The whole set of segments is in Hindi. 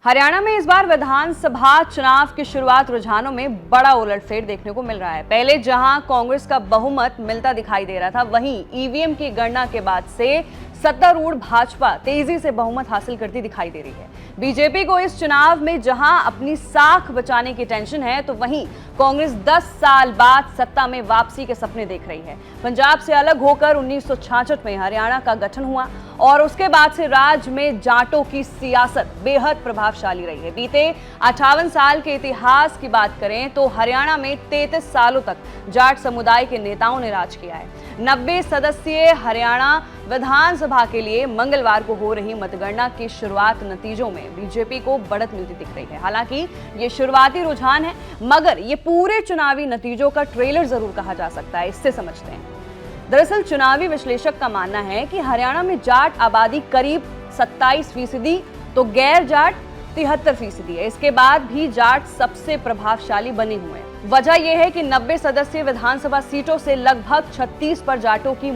हरियाणा में इस बार विधानसभा चुनाव की शुरुआत रुझानों में बड़ा उलटफेर देखने को मिल रहा है। पहले जहां कांग्रेस का बहुमत मिलता दिखाई दे रहा था, वहीं ईवीएम की गणना के बाद से सत्तारूढ़ भाजपा तेजी से बहुमत हासिल करती दिखाई दे रही है। बीजेपी को इस चुनाव में जहां अपनी साख बचाने की टेंशन है, तो वहीं कांग्रेस 10 साल बाद सत्ता में वापसी के सपने देख रही है। पंजाब से अलग होकर 1966 में हरियाणा का गठन हुआ और उसके बाद से राज्य में जाटों की सियासत बेहद प्रभावशाली रही है। बीते 58 साल के इतिहास की बात करें तो हरियाणा में 33 सालों तक जाट समुदाय के नेताओं ने राज किया है। 90 सदस्यीय हरियाणा विधानसभा के लिए मंगलवार को हो रही मतगणना की शुरुआत नतीजों में बीजेपी को बढ़त मिलती दिख रही है। हालांकि ये शुरुआती रुझान है, मगर ये पूरे चुनावी नतीजों का ट्रेलर जरूर कहा जा सकता है। इससे समझते हैं। दरअसल चुनावी विश्लेषक का मानना है कि हरियाणा में जाट आबादी करीब 27%, तो गैर जाट 73% है। इसके बाद भी जाट सबसे प्रभावशाली बने हुए हैं। वजह यह है कि 90 सदस्यीय विधानसभा सीटों से लगभग 36 पर जाटों की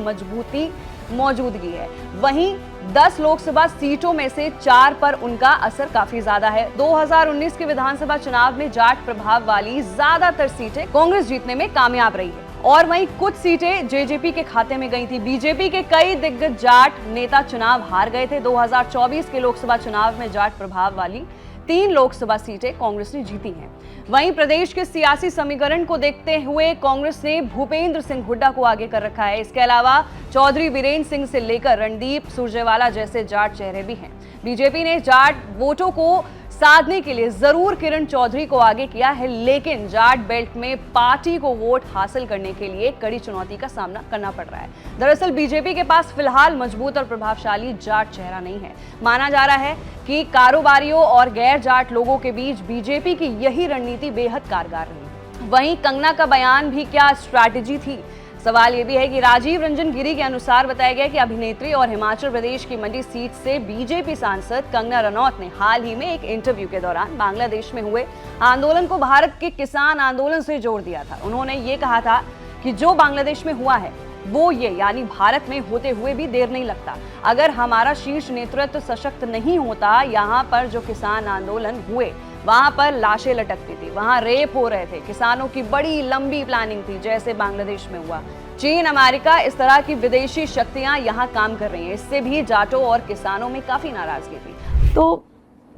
मौजूदगी है। वहीं 10 लोकसभा सीटों में से 4 पर उनका असर काफी ज्यादा है। 2019 के विधानसभा चुनाव में जाट प्रभाव वाली ज्यादातर सीटें कांग्रेस जीतने में कामयाब रही है और वहीं कुछ सीटें जेजेपी के खाते में गई थी। बीजेपी के कई दिग्गज जाट नेता चुनाव हार गए थे। 2024 के लोकसभा चुनाव में जाट प्रभाव वाली 3 लोकसभा सीटें कांग्रेस ने जीती हैं। वहीं प्रदेश के सियासी समीकरण को देखते हुए कांग्रेस ने भूपेंद्र सिंह हुड्डा को आगे कर रखा है। इसके अलावा चौधरी बीरेन सिंह से लेकर रणदीप सुरजेवाला जैसे जाट चेहरे भी हैं। बीजेपी ने जाट वोटों को साधने के लिए जरूर किरण चौधरी को आगे किया है, लेकिन जाट बेल्ट में पार्टी को वोट हासिल करने के लिए कड़ी चुनौती का सामना करना पड़ रहा है। दरअसल बीजेपी के पास फिलहाल मजबूत और प्रभावशाली जाट चेहरा नहीं है। माना जा रहा है कि कारोबारियों और गैर जाट लोगों के बीच बीजेपी की यही रणनीति बेहद कारगर रही। वहीं कंगना का बयान भी क्या स्ट्रैटेजी थी? सवाल यह भी है कि राजीव रंजन गिरी के अनुसार बताया गया कि अभिनेत्री और हिमाचल प्रदेश की मंडी सीट से बीजेपी सांसद कंगना रनौत ने हाल ही में एक इंटरव्यू के दौरान बांग्लादेश में हुए आंदोलन को भारत के किसान आंदोलन से जोड़ दिया था। उन्होंने ये कहा था कि जो बांग्लादेश में हुआ है वो ये, यानी भारत में होते हुए भी देर नहीं लगता। अगर हमारा शीर्ष नेतृत्व सशक्त नहीं होता, यहाँ पर जो किसान आंदोलन हुए वहां पर लाशें लटकती थी, वहां रेप हो रहे थे, किसानों की बड़ी लंबी प्लानिंग थी जैसे बांग्लादेश में हुआ। चीन, अमेरिका, इस तरह की विदेशी शक्तियां यहाँ काम कर रही हैं। इससे भी जाटों और किसानों में काफी नाराजगी थी। तो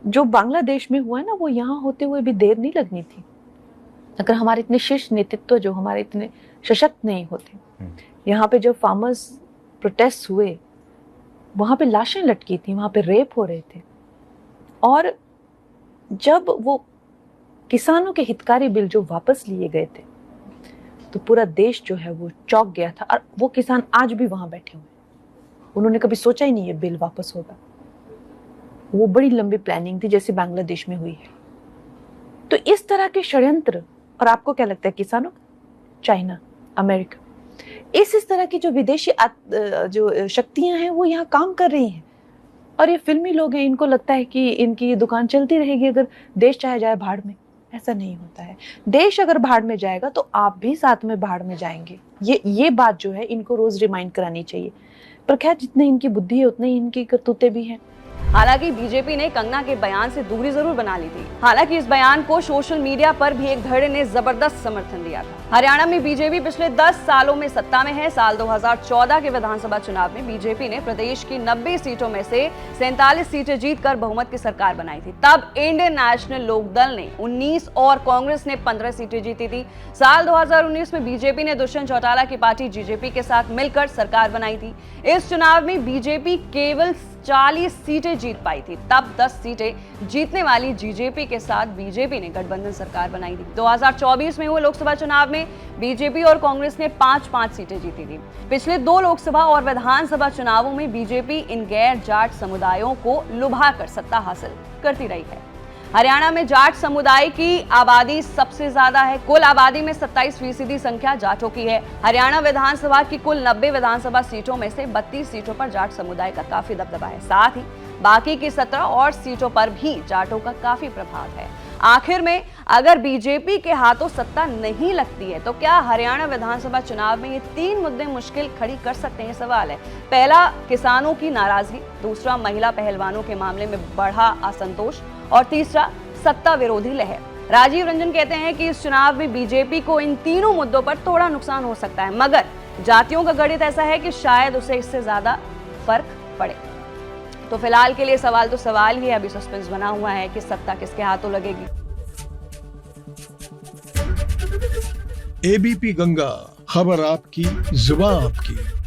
जो बांग्लादेश में हुआ ना, वो यहाँ होते हुए भी देर नहीं लगनी थी। अगर हमारे इतने शीर्ष नेतृत्व जो हमारे इतने सशक्त नहीं होते, यहाँ पे जो फार्मर्स प्रोटेस्ट हुए वहां पे लाशें लटकी थी, वहां पे रेप हो रहे थे, और जब वो किसानों के हितकारी बिल जो वापस लिए गए थे तो पूरा देश जो है वो चौंक गया था। और वो किसान आज भी वहां बैठे हुए, उन्होंने कभी सोचा ही नहीं ये बिल वापस होगा। वो बड़ी लंबी प्लानिंग थी जैसे बांग्लादेश में हुई है। तो इस तरह के षड्यंत्र, और आपको क्या लगता है किसानों, चाइना, अमेरिका, इस तरह की जो विदेशी जो शक्तियां हैं वो यहाँ काम कर रही हैं। और ये फिल्मी लोग हैं, इनको लगता है कि इनकी दुकान चलती रहेगी अगर देश चाहे जाए भाड़ में। ऐसा नहीं होता है। देश अगर भाड़ में जाएगा तो आप भी साथ में भाड़ में जाएंगे। ये बात जो है इनको रोज रिमाइंड करानी चाहिए। पर खैर, जितनी इनकी बुद्धि है उतनी इनकी करतूतें भी हैं। हालांकि बीजेपी ने कंगना के बयान से दूरी जरूर बना ली थी। हालांकि इस बयान को सोशल मीडिया पर भी एक धड़े ने जबरदस्त समर्थन दिया था। हरियाणा में बीजेपी पिछले 10 सालों में सत्ता में है। साल 2014 के विधानसभा चुनाव में बीजेपी ने प्रदेश की 90 सीटों में से 47 सीटें जीतकर बहुमत की सरकार बनाई थी। तब इंडियन नेशनल लोकदल ने 19 और कांग्रेस ने 15 सीटें जीती थी। साल 2019 में बीजेपी ने दुष्यंत चौटाला की पार्टी जेजेपी के साथ मिलकर सरकार बनाई थी। इस चुनाव में बीजेपी केवल 40 सीटें जीत पाई थी। तब 10 सीटें जीतने वाली जेजेपी के साथ बीजेपी ने गठबंधन सरकार बनाई थी। 2024 में हुए लोकसभा चुनाव में बीजेपी और कांग्रेस ने 5-5 सीटें जीती थी। पिछले 2 लोकसभा और विधानसभा चुनावों में बीजेपी इन गैर जाट समुदायों को लुभाकर सत्ता हासिल करती रही है। हरियाणा में जाट समुदाय की आबादी सबसे ज्यादा है। कुल आबादी में 27% संख्या जाटों की है। हरियाणा विधानसभा की कुल 90 विधानसभा सीटों में से 32 सीटों पर जाट समुदाय का काफी दबदबा है। साथ ही बाकी की 17 और सीटों पर भी जाटों का काफी प्रभाव है। आखिर में अगर बीजेपी के हाथों सत्ता नहीं लगती है तो क्या हरियाणा विधानसभा चुनाव में ये 3 मुद्दे मुश्किल खड़ी कर सकते हैं? सवाल है। पहला, किसानों की नाराजगी। दूसरा, महिला पहलवानों के मामले में बढ़ा असंतोष। और तीसरा सत्ता विरोधी लहर। राजीव रंजन कहते हैं कि इस चुनाव में बीजेपी को इन तीनों मुद्दों पर थोड़ा नुकसान हो सकता है, मगर जातियों का गणित ऐसा है कि शायद उसे इससे ज्यादा फर्क पड़े। तो फिलहाल के लिए सवाल तो सवाल ही है, अभी सस्पेंस बना हुआ है कि सत्ता किसके हाथों लगेगी। एबीपी गंगा, खबर आपकी, जुबान आपकी।